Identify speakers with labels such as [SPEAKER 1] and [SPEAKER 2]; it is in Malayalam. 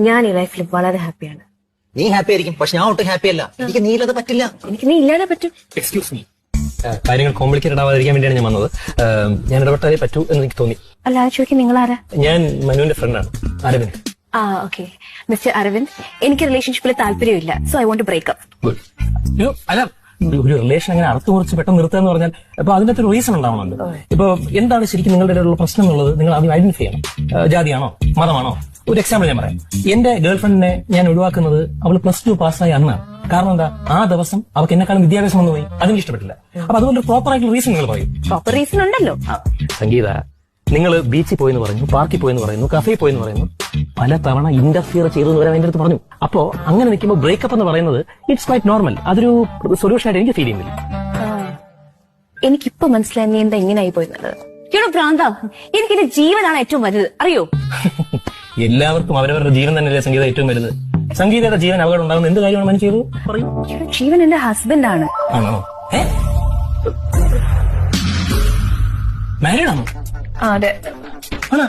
[SPEAKER 1] ഞാൻ ഈ ലൈഫിൽ വളരെ ഹാപ്പിയാണ്.
[SPEAKER 2] നീ ഹാപ്പി ആയിരിക്കും, പക്ഷെ ഞാൻ ഒട്ടും ഹാപ്പി അല്ല. എനിക്ക് നീ ഇല്ലാതെ പറ്റില്ല.
[SPEAKER 1] എനിക്ക് നീ ഇല്ലാതെ പറ്റും.
[SPEAKER 3] എക്സ്ക്യൂസ് മീ, കാര്യങ്ങൾ കോംപ്ലിക്കേറ്റഡ് ആവാതിരിക്കാൻ വേണ്ടിയാണ് ഞാൻ വന്നത്. ഞാൻ ഇടപെട്ടാലേ പറ്റൂ എന്ന് എനിക്ക് തോന്നി.
[SPEAKER 1] അല്ല ചോദിക്കും, നിങ്ങൾ ആരാ?
[SPEAKER 3] ഞാൻ മനുവിന്റെ ഫ്രണ്ടാണ്, അരവിന്ദ്.
[SPEAKER 1] ഓക്കെ മിസ്റ്റർ അരവിന്ദ്, എനിക്ക് റിലേഷൻഷിപ്പിൽ താല്പര്യമില്ല. So I want to break up.
[SPEAKER 3] അല്ല, ഒരു റിലേഷൻ അങ്ങനെ അറുത്ത് കുറിച്ച് പെട്ടെന്ന് നിർത്തുക എന്ന് പറഞ്ഞാൽ ഇപ്പൊ അതിന്റെ ഒരു റീസൺ ഉണ്ടാവണമല്ലോ. ഇപ്പൊ എന്താണ് ശരിക്കും നിങ്ങളുടെ ഇടയിലുള്ള പ്രശ്നം എന്നുള്ളത് നിങ്ങൾ ആദ്യം ഐഡന്റിഫൈ ചെയ്യണം. ജാതിയാണോ, മതമാണോ? ഒരു എക്സാമ്പിൾ ഞാൻ പറയാം. എന്റെ ഗേൾഫ്രണ്ടിനെ ഞാൻ ഒഴിവാക്കുന്നത് അവൾ +2 പാസ്സായി അന്നാണ്. കാരണം എന്താ, ആ ദിവസം അവർക്ക് എന്നെക്കാളും വിദ്യാഭ്യാസം വന്നു പോയി, അതെനിക്ക് ഇഷ്ടപ്പെട്ടില്ല. അപ്പൊ അതുപോലെ പ്രോപ്പർ ആയിട്ടുള്ള റീസൺ നിങ്ങൾ പറയും.
[SPEAKER 1] പ്രോപ്പർ റീസൺ ഉണ്ടല്ലോ.
[SPEAKER 3] സംഗീത, നിങ്ങൾ ബീച്ചിൽ പോയെന്ന് പറഞ്ഞു, പാർക്കിൽ പോയെന്ന് പറയുന്നു, കഫേയിൽ പോയെന്ന് പറയുന്നു, പല തവണ ഇന്റർഫിയർ ചെയ്തെന്ന് വരാൻ എന്റെ അടുത്ത് പറഞ്ഞു. അപ്പോ അങ്ങനെ നിൽക്കുമ്പോൾ ബ്രേക്കപ്പ് എന്ന് പറയുന്നത് ഇറ്റ്സ് ക്വൈറ്റ് നോർമൽ. അതൊരു സൊല്യൂഷൻ ആയിട്ട് എനിക്ക് ഫീൽ ചെയ്യുന്നില്ല.
[SPEAKER 1] എനിക്കിപ്പോ മനസ്സിലായി നീ എന്താ ഇങ്ങനെയായി പോയിരുന്നത്. പ്രാന്ത, എനിക്ക് എന്റെ ജീവനാണ് ഏറ്റവും വലുത്, അറിയോ?
[SPEAKER 3] എല്ലാവർക്കും അവരവരുടെ ജീവൻ തന്നെയല്ലേ സംഗീത ഏറ്റവും വലുത്. സംഗീതയുടെ ജീവൻ അപകടം ഉണ്ടാകുന്ന എന്ത് കാര്യമാണ് മനു ചെയ്തു പറയൂ.
[SPEAKER 1] ജീവൻ എന്റെ ഹസ്ബൻഡാണ്.
[SPEAKER 3] ആണോ? മാരീഡ് ആണോ?
[SPEAKER 1] അതെ.
[SPEAKER 3] ആണോ?